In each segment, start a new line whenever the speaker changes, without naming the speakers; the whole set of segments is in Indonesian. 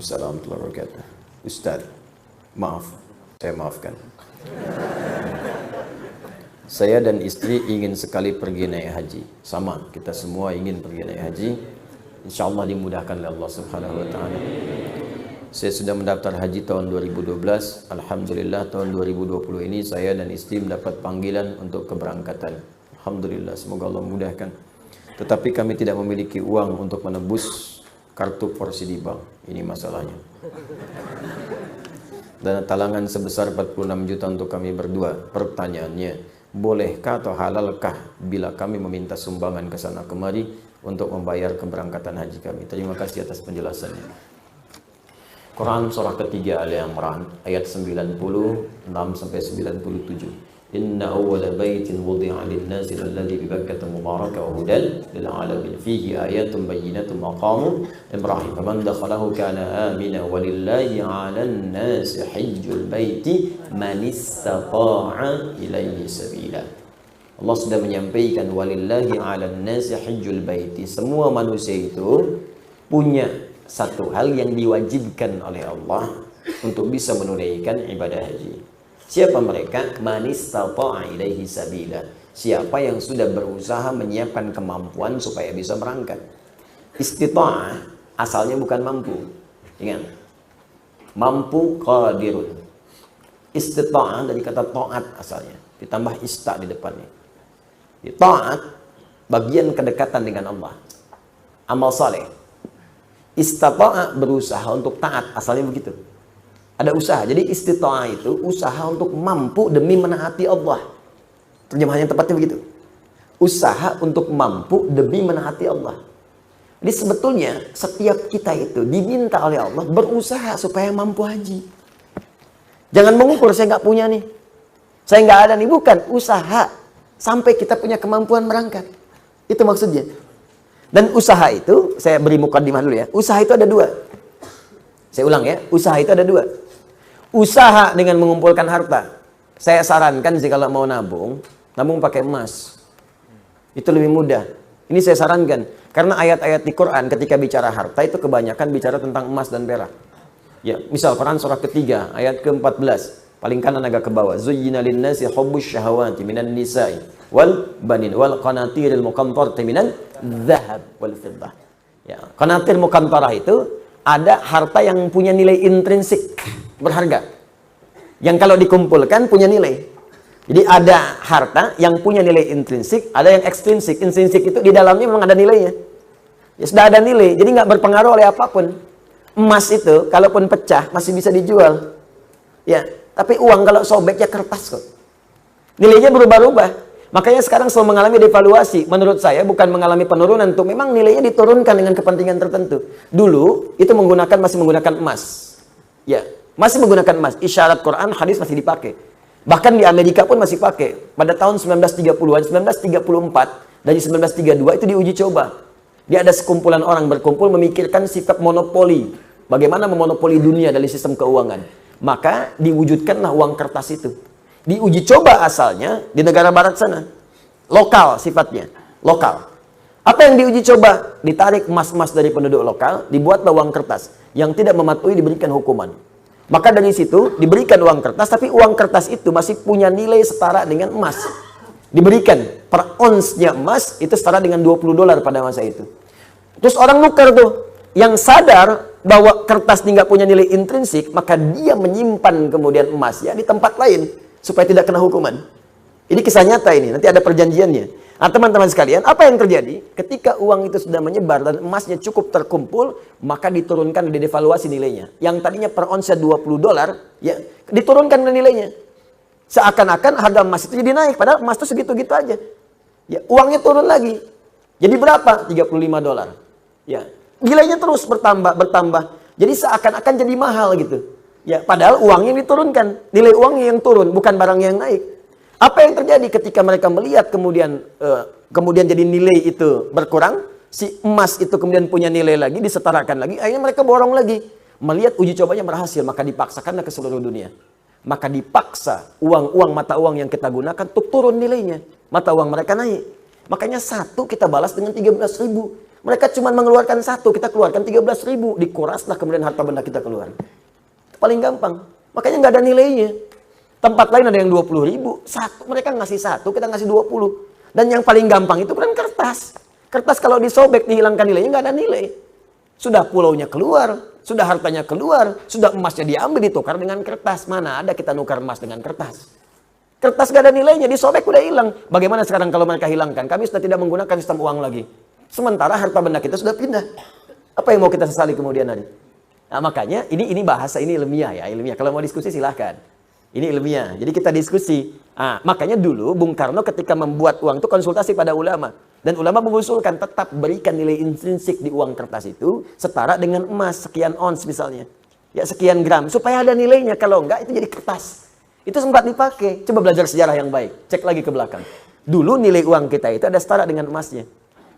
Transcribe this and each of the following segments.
Waalaikumsalam warahmatullahi wabarakatuh. Ustaz, maaf, saya maafkan. Saya dan istri ingin sekali pergi naik haji. Sama, kita semua ingin pergi naik haji. InsyaAllah dimudahkan oleh Allah Subhanahu wa Ta'ala. Saya sudah mendaftar haji tahun 2012. Alhamdulillah tahun 2020 ini saya dan istri mendapat panggilan untuk keberangkatan. Alhamdulillah, semoga Allah mudahkan. Tetapi kami tidak memiliki uang untuk menebus kartu porsi di bank. Ini masalahnya. Dan talangan sebesar 46 juta untuk kami berdua. Pertanyaannya, bolehkah atau halalkah bila kami meminta sumbangan ke sana kemari untuk membayar keberangkatan haji kami? Terima kasih atas penjelasannya. Quran surah ketiga Al-Imran ayat 96 sampai 97. Inna awwala baitin wudi'a lin-nasi alladhi bi Bakkah mubarakan wa hudan lil 'alamin fihi ayatun bayyinatun maqamu Ibrahim faman dakhalahu kana amina walillahi 'alan nasi hajjul baiti man istata'a ilaihi sabila. Allah sudah menyampaikan walillahi 'alan nasi hajjul baiti. Semua manusia itu punya satu hal yang diwajibkan oleh Allah untuk bisa menunaikan ibadah haji. Siapa mereka? Man istata'a ilaihi sabila. Siapa yang sudah berusaha menyiapkan kemampuan supaya bisa berangkat. Istita'ah asalnya bukan mampu. Ingat. Mampu qadirun. Istita'ah dari kata ta'at asalnya. Ditambah ista di depannya. Ta'at bagian kedekatan dengan Allah. Amal saleh. Istata'a berusaha untuk taat, asalnya begitu. Ada usaha. Jadi istita'ah itu usaha untuk mampu demi menaati Allah. Terjemahan yang tepatnya begitu. Usaha untuk mampu demi menaati Allah. Jadi sebetulnya setiap kita itu diminta oleh Allah berusaha supaya mampu haji. Jangan mengukur, saya nggak punya nih. Saya nggak ada nih, bukan. Usaha sampai kita punya kemampuan berangkat. Itu maksudnya. Dan usaha itu, saya beri mukadimah dulu ya. Usaha itu ada dua. Saya ulang ya, usaha itu ada dua. Usaha dengan mengumpulkan harta. Saya sarankan sih kalau mau nabung, nabung pakai emas. Itu lebih mudah. Ini saya sarankan. Karena ayat-ayat di Quran ketika bicara harta itu kebanyakan bicara tentang emas dan perak. Ya, misal Quran surah ketiga, ayat ke-14. Paling kanan agak ke bawah. Zuyyina lin-nasi hubbus syahawati minan nisa'i wal banin wal qanatiril muqantarati minan dzahab wal fiddah. Ya, qanatir muqantarah itu ada harta yang punya nilai intrinsik, berharga. Yang kalau dikumpulkan punya nilai. Jadi ada harta yang punya nilai intrinsik, ada yang ekstrinsik. Intrinsik itu di dalamnya memang ada nilainya. Ya sudah ada nilai, jadi nggak berpengaruh oleh apapun. Emas itu, kalaupun pecah, masih bisa dijual. Ya, tapi uang kalau sobek ya kertas kok. Nilainya berubah-ubah. Makanya sekarang selalu mengalami devaluasi. Menurut saya bukan mengalami penurunan tuh. Memang nilainya diturunkan dengan kepentingan tertentu. Dulu itu masih menggunakan emas. Ya, masih menggunakan emas. Isyarat Quran, hadis masih dipakai. Bahkan di Amerika pun masih pakai. Pada tahun 1930-an, 1934 dari 1932 itu diuji coba. Dia ada sekumpulan orang berkumpul memikirkan sifat monopoli. Bagaimana memonopoli dunia dari sistem keuangan. Maka diwujudkanlah uang kertas itu. Diuji coba asalnya di negara barat sana. Lokal sifatnya. Lokal. Apa yang diuji coba? Ditarik emas-emas dari penduduk lokal, dibuatlah uang kertas. Yang tidak mematuhi diberikan hukuman. Maka dari situ diberikan uang kertas, tapi uang kertas itu masih punya nilai setara dengan emas. Diberikan per onsnya emas itu setara dengan $20 pada masa itu. Terus orang nukar tuh. Yang sadar bahwa kertas ini nggak punya nilai intrinsik, maka dia menyimpan kemudian emasnya di tempat lain. Supaya tidak kena hukuman. Ini kisah nyata ini, nanti ada perjanjiannya. Nah teman-teman sekalian, apa yang terjadi? Ketika uang itu sudah menyebar dan emasnya cukup terkumpul, maka diturunkan, didevaluasi nilainya. Yang tadinya per onsnya $20, ya diturunkan nilainya. Seakan-akan harga emas itu jadi naik, padahal emas itu segitu-gitu aja. Ya, uangnya turun lagi. Jadi berapa? $35. Ya, nilainya terus bertambah. Jadi seakan-akan jadi mahal gitu. Ya, padahal uangnya diturunkan, nilai uangnya yang turun, bukan barang yang naik. Apa yang terjadi ketika mereka melihat kemudian jadi nilai itu berkurang, si emas itu kemudian punya nilai lagi, disetarakan lagi, akhirnya mereka borong lagi. Melihat uji cobanya berhasil, maka dipaksakanlah ke seluruh dunia. Maka dipaksa mata uang yang kita gunakan untuk turun nilainya. Mata uang mereka naik. Makanya satu kita balas dengan 13.000.
Mereka cuma mengeluarkan satu, kita keluarkan 13.000, dikuraslah kemudian harta benda kita keluar. Paling gampang. Makanya nggak ada nilainya. Tempat lain ada yang 20.000, mereka ngasih satu, kita ngasih 20. Dan yang paling gampang itu kan kertas. Kertas kalau disobek, dihilangkan nilainya, nggak ada nilai. Sudah pulaunya keluar, sudah hartanya keluar, sudah emasnya diambil, ditukar dengan kertas. Mana ada kita nukar emas dengan kertas? Kertas nggak ada nilainya, disobek udah hilang. Bagaimana sekarang kalau mereka hilangkan? Kami sudah tidak menggunakan sistem uang lagi. Sementara harta benda kita sudah pindah. Apa yang mau kita sesali kemudian hari? Nah, makanya ini bahasa, ini ilmiah ya, ilmiah. Kalau mau diskusi silahkan. Ini ilmiah. Jadi kita diskusi. Nah, makanya dulu Bung Karno ketika membuat uang itu konsultasi pada ulama. Dan ulama mengusulkan tetap berikan nilai intrinsik di uang kertas itu setara dengan emas sekian ons misalnya. Ya sekian gram. Supaya ada nilainya. Kalau enggak itu jadi kertas. Itu sempat dipakai. Coba belajar sejarah yang baik. Cek lagi ke belakang. Dulu nilai uang kita itu ada setara dengan emasnya.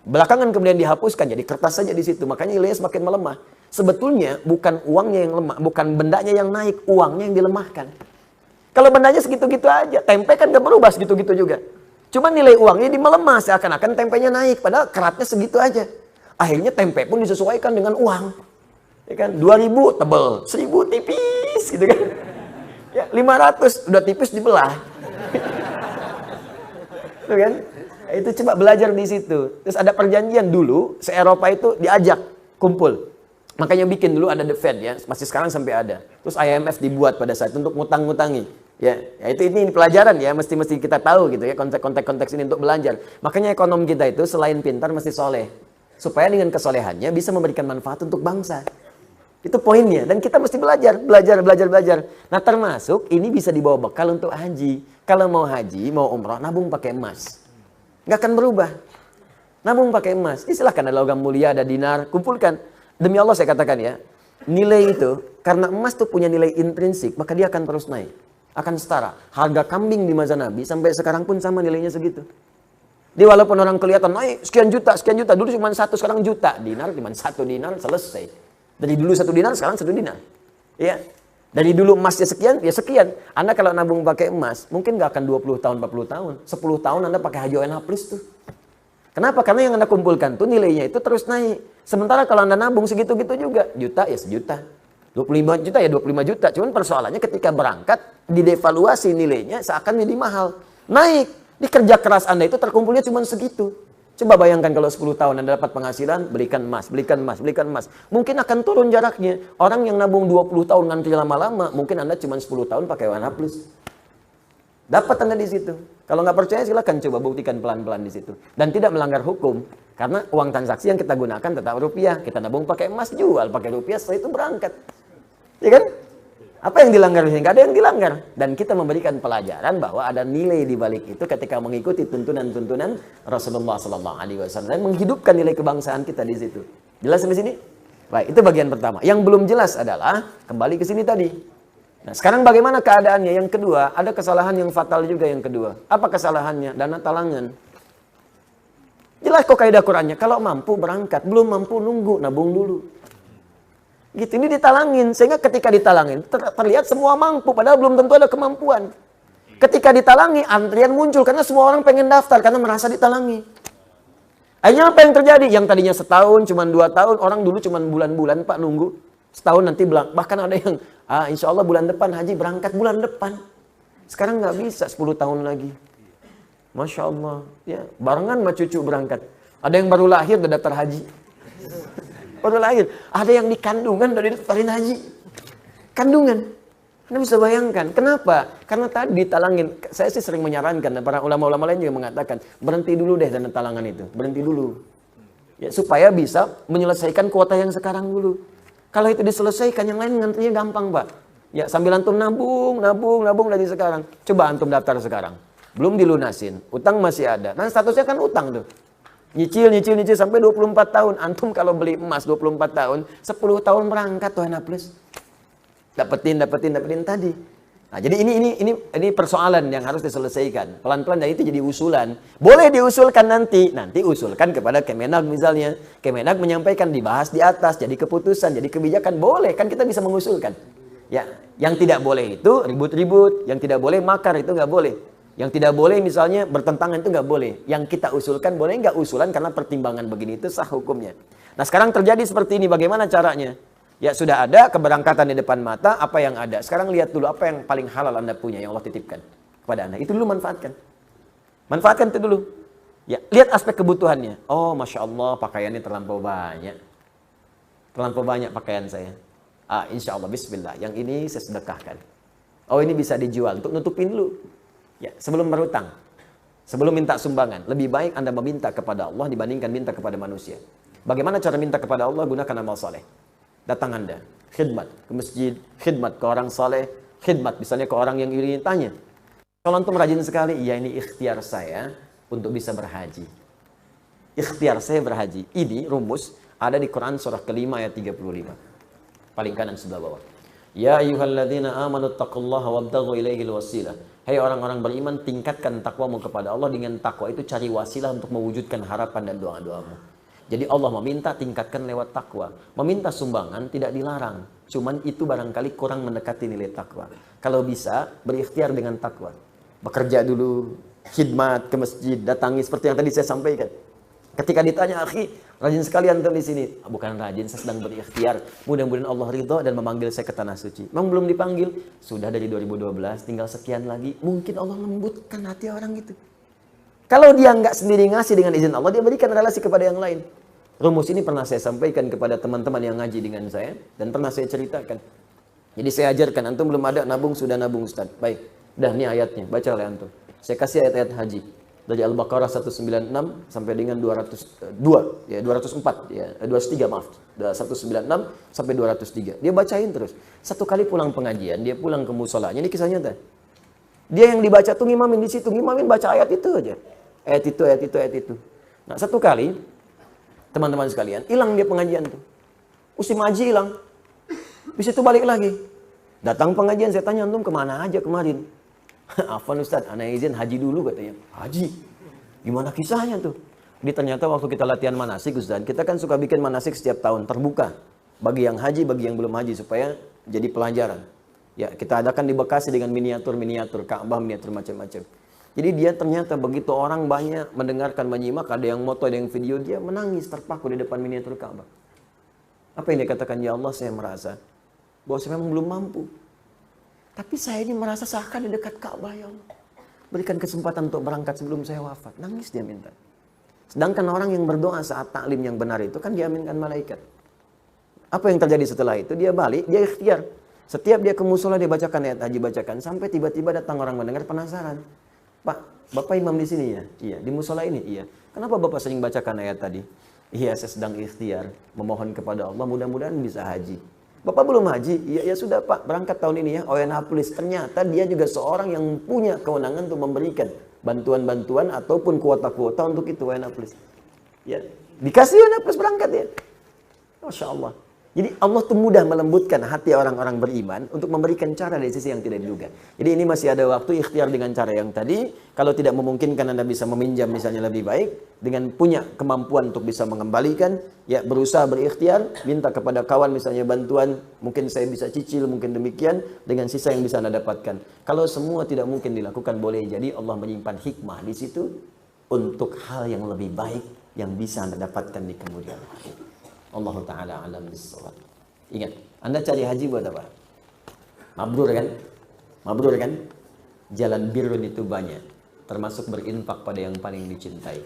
Belakangan kemudian dihapuskan jadi kertas saja di situ. Makanya nilainya semakin melemah. Sebetulnya bukan uangnya yang lemah, bukan bendanya yang naik, uangnya yang dilemahkan. Kalau bendanya segitu-gitu aja, tempe kan gak berubah segitu-gitu juga. Cuma nilai uangnya melemah, seakan-akan tempenya naik, padahal keratnya segitu aja. Akhirnya tempe pun disesuaikan dengan uang. Ya kan, 2.000 tebel, 1.000 tipis gitu kan. Ya, 500 udah tipis dibelah. Tuh kan? Itu coba belajar di situ. Terus ada perjanjian dulu, se-Eropa itu diajak kumpul. Makanya bikin dulu ada The Fed ya, masih sekarang sampai ada. Terus IMF dibuat pada saat itu untuk ngutang-ngutangi. Ya itu ini pelajaran ya, mesti kita tahu gitu ya, konteks ini untuk belajar. Makanya ekonom kita itu selain pintar mesti soleh. Supaya dengan kesolehannya bisa memberikan manfaat untuk bangsa. Itu poinnya. Dan kita mesti belajar. Nah termasuk ini bisa dibawa bekal untuk haji. Kalau mau haji, mau umrah, nabung pakai emas. Nggak akan berubah. Nabung pakai emas. Silahkan ada logam mulia, ada dinar, kumpulkan. Demi Allah saya katakan ya, nilai itu, karena emas tuh punya nilai intrinsik, maka dia akan terus naik. Akan setara. Harga kambing di masa Nabi sampai sekarang pun sama nilainya segitu. Dia walaupun orang kelihatan naik sekian juta. Dulu cuma 1, sekarang juta. Dinar cuma 1 dinar, selesai. Dari dulu 1 dinar, sekarang 1 dinar. Ya. Dari dulu emasnya sekian, ya sekian. Anda kalau nabung pakai emas, mungkin nggak akan 20 tahun, 40 tahun. 10 tahun Anda pakai Haji ONH Plus tuh. Kenapa? Karena yang Anda kumpulkan tuh nilainya itu terus naik. Sementara kalau Anda nabung segitu-gitu juga. Juta ya sejuta. 25 juta ya 25 juta. Cuman persoalannya ketika berangkat, didevaluasi nilainya seakan jadi mahal. Naik. Di kerja keras Anda itu terkumpulnya cuma segitu. Coba bayangkan kalau 10 tahun Anda dapat penghasilan, belikan emas. Mungkin akan turun jaraknya. Orang yang nabung 20 tahun ngantri lama-lama, mungkin Anda cuma 10 tahun pakai ONH Plus. Dapat Anda di situ. Kalau nggak percaya silakan coba buktikan pelan-pelan di situ. Dan tidak melanggar hukum. Karena uang transaksi yang kita gunakan tetap rupiah. Kita nabung pakai emas, jual pakai rupiah, setelah itu berangkat. Ya kan? Apa yang dilanggar? Nggak ada yang dilanggar. Dan kita memberikan pelajaran bahwa ada nilai di balik itu ketika mengikuti tuntunan-tuntunan Rasulullah SAW dan menghidupkan nilai kebangsaan kita di situ. Jelas sampai sini? Baik, itu bagian pertama. Yang belum jelas adalah kembali ke sini tadi. Nah, sekarang bagaimana keadaannya? Yang kedua, ada kesalahan yang fatal juga yang kedua. Apa kesalahannya? Dana talangan. Jelas kok kaidah Qur'annya. Kalau mampu berangkat, belum mampu nunggu, nabung dulu. Gitu, ini ditalangin. Sehingga ketika ditalangin, terlihat semua mampu, padahal belum tentu ada kemampuan. Ketika ditalangi, antrian muncul, karena semua orang pengen daftar, karena merasa ditalangi. Akhirnya apa yang terjadi? Yang tadinya setahun, cuma 2 tahun, orang dulu cuma bulan-bulan, Pak, nunggu. Setahun nanti bahkan ada yang, insya Allah bulan depan haji, berangkat bulan depan. Sekarang nggak bisa 10 tahun lagi. Masya Allah. Ya, barengan sama cucu berangkat. Ada yang baru lahir udah daftar haji. Baru lahir. Ada yang di kandungan udah daftarin haji. Kandungan. Anda bisa bayangkan. Kenapa? Karena tadi ditalangin. Saya sih sering menyarankan, dan para ulama-ulama lain juga mengatakan, berhenti dulu deh dana talangan itu. Berhenti dulu. Ya, supaya bisa menyelesaikan kuota yang sekarang dulu. Kalau itu diselesaikan, yang lain ngantrinya gampang, Pak. Ya, sambil antum nabung dari sekarang. Coba antum daftar sekarang. Belum dilunasin, utang masih ada. Nah, statusnya kan utang tuh. Nyicil sampai 24 tahun. Antum kalau beli emas 24 tahun, 10 tahun berangkat tuh ONH Plus. Dapetin tadi. Nah, jadi ini persoalan yang harus diselesaikan. Pelan-pelan, dan itu jadi usulan. Boleh diusulkan nanti usulkan kepada Kemenak misalnya. Kemenak menyampaikan, dibahas di atas, jadi keputusan, jadi kebijakan. Boleh, kan kita bisa mengusulkan. Ya, yang tidak boleh itu ribut-ribut, yang tidak boleh makar, itu nggak boleh. Yang tidak boleh misalnya bertentangan itu nggak boleh. Yang kita usulkan boleh nggak usulan karena pertimbangan begini itu sah hukumnya. Nah sekarang terjadi seperti ini, bagaimana caranya? Ya sudah ada keberangkatan di depan mata, apa yang ada. Sekarang lihat dulu apa yang paling halal Anda punya, yang Allah titipkan kepada Anda. Itu dulu manfaatkan. Manfaatkan itu dulu. Ya, lihat aspek kebutuhannya. Oh, Masya Allah pakaiannya terlampau banyak. Terlampau banyak pakaian saya. Insya Allah, bismillah. Yang ini saya sedekahkan. Oh, ini bisa dijual untuk nutupin dulu. Ya, sebelum berhutang. Sebelum minta sumbangan. Lebih baik Anda meminta kepada Allah dibandingkan minta kepada manusia. Bagaimana cara minta kepada Allah? Gunakan amal saleh. Datang Anda, khidmat ke masjid, khidmat ke orang saleh, khidmat misalnya ke orang yang iri, tanya. Kalau antum rajin sekali, iya ini ikhtiar saya untuk bisa berhaji. Ikhtiar saya berhaji. Ini rumus ada di Quran surah kelima ayat 35. Paling kanan sebelah bawah. Ya ayyuhalladzina amanu taqullaha wabtaghu ilaihil wasilah. Hai orang-orang beriman, tingkatkan takwamu kepada Allah. Dengan takwa itu cari wasilah untuk mewujudkan harapan dan doa-doamu. Jadi Allah meminta tingkatkan lewat takwa. Meminta sumbangan tidak dilarang. Cuman itu barangkali kurang mendekati nilai takwa. Kalau bisa, berikhtiar dengan takwa. Bekerja dulu, khidmat ke masjid, datangi seperti yang tadi saya sampaikan. Ketika ditanya, akhi, rajin sekali antum di sini. Bukan rajin, saya sedang berikhtiar. Mudah-mudahan Allah ridho dan memanggil saya ke tanah suci. Memang belum dipanggil. Sudah dari 2012, tinggal sekian lagi. Mungkin Allah lembutkan hati orang itu. Kalau dia nggak sendiri ngasih dengan izin Allah, dia berikan relasi kepada yang lain. Rumus ini pernah saya sampaikan kepada teman-teman yang ngaji dengan saya, dan pernah saya ceritakan. Jadi saya ajarkan, antum belum ada nabung, sudah nabung Ustaz. Baik, dah ini ayatnya, baca oleh antum. Saya kasih ayat-ayat haji. Dari Al-Baqarah 196 sampai dengan 204, ya 204, ya 203 maaf. 196 sampai 203. Dia bacain terus. Satu kali pulang pengajian, dia pulang ke musolanya, ini kisah nyata. Dia yang dibaca tuh ngimamin di situ, ngimamin baca ayat itu aja. Ayat itu, ayat itu, ayat itu. Nah, satu kali teman-teman sekalian, hilang dia pengajian tuh. Musim haji hilang. Bis itu balik lagi. Datang pengajian, saya tanya, antum kemana aja kemarin? Afwan Ustaz, anak izin haji dulu katanya. Haji? Gimana kisahnya tuh? Jadi ternyata waktu kita latihan manasik Ustaz, kita kan suka bikin manasik setiap tahun, terbuka. Bagi yang haji, bagi yang belum haji, supaya jadi pelajaran. Ya, kita adakan di Bekasi dengan miniatur-miniatur, Ka'bah, miniatur macam-macam. Jadi dia ternyata begitu orang banyak mendengarkan, menyimak, ada yang moto, ada yang video, dia menangis terpaku di depan miniatur Ka'bah. Apa yang dia katakan? Ya Allah, saya merasa bahwa saya memang belum mampu. Tapi saya ini merasa seakan di dekat Ka'bah, ya Allah. Berikan kesempatan untuk berangkat sebelum saya wafat. Nangis dia minta. Sedangkan orang yang berdoa saat taklim yang benar itu kan diaminkan malaikat. Apa yang terjadi setelah itu? Dia balik, dia ikhtiar. Setiap dia ke musola dia bacakan ayat haji, bacakan. Sampai tiba-tiba datang orang mendengar, penasaran. Pak, Bapak imam di sini ya? Iya. Di musola ini? Iya. Kenapa Bapak sering bacakan ayat tadi? Iya, saya sedang ikhtiar. Memohon kepada Allah, mudah-mudahan bisa haji. Bapak belum haji? Iya, ya sudah Pak, berangkat tahun ini ya. ONH+. Ternyata dia juga seorang yang punya kewenangan untuk memberikan bantuan-bantuan ataupun kuota-kuota untuk itu ONH+. Ya, dikasih ONH+ berangkat ya. Masya Allah. Jadi Allah tuh mudah melembutkan hati orang-orang beriman untuk memberikan cara dari sisi yang tidak diduga. Jadi ini masih ada waktu ikhtiar dengan cara yang tadi. Kalau tidak memungkinkan Anda bisa meminjam misalnya lebih baik. Dengan punya kemampuan untuk bisa mengembalikan. Ya berusaha berikhtiar. Minta kepada kawan misalnya bantuan. Mungkin saya bisa cicil, mungkin demikian. Dengan sisa yang bisa Anda dapatkan. Kalau semua tidak mungkin dilakukan, boleh jadi Allah menyimpan hikmah di situ. Untuk hal yang lebih baik yang bisa Anda dapatkan di kemudian hari. Allah Ta'ala alam bisawab. Ingat, Anda cari haji buat apa? Mabrur kan? Mabrur kan? Jalan birrun itu banyak. Termasuk berinfak pada yang paling dicintai.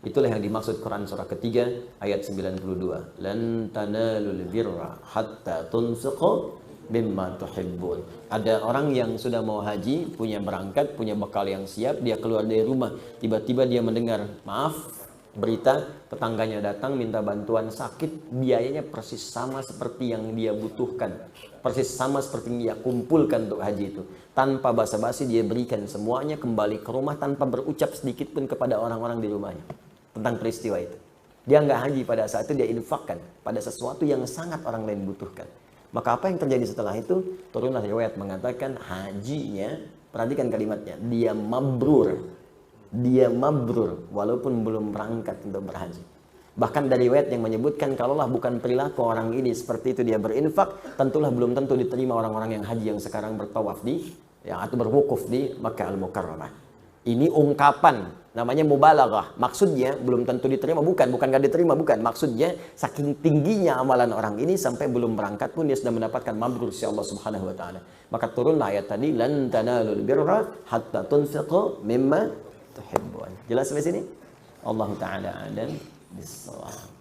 Itulah yang dimaksud Quran surah ketiga ayat 92. Lan tanalul birra hatta tunfiqu mimma tuhibbun. Ada orang yang sudah mau haji, punya berangkat, punya bekal yang siap, dia keluar dari rumah. Tiba-tiba dia mendengar, maaf, berita tetangganya datang minta bantuan sakit, biayanya persis sama seperti yang dia butuhkan, persis sama seperti yang dia kumpulkan untuk haji itu. Tanpa basa-basi dia berikan semuanya, kembali ke rumah tanpa berucap sedikit pun kepada orang-orang di rumahnya tentang peristiwa itu. Dia nggak haji pada saat itu, dia infakkan pada sesuatu yang sangat orang lain butuhkan. Maka apa yang terjadi setelah itu? Turunlah riwayat mengatakan hajinya, perhatikan kalimatnya, dia mabrur. Dia mabrur walaupun belum berangkat untuk berhaji. Bahkan dari riwayat yang menyebutkan kalaulah bukan perilaku orang ini seperti itu dia berinfak, tentulah belum tentu diterima orang-orang yang haji yang sekarang bertawaf di atau berwukuf di Makkah Al-Mukarramah. Ini ungkapan, namanya mubalaghah. Maksudnya belum tentu diterima, bukan gak diterima, bukan. Maksudnya saking tingginya amalan orang ini sampai belum berangkat pun dia sudah mendapatkan mabrur si Allah Subhanahu wa taala. Maka turunlah ayat tadi, lan tanalul birra hatta tunfiqu mimma tuhibbun. Jelas sampai sini? Allah taala a'lam bissawab.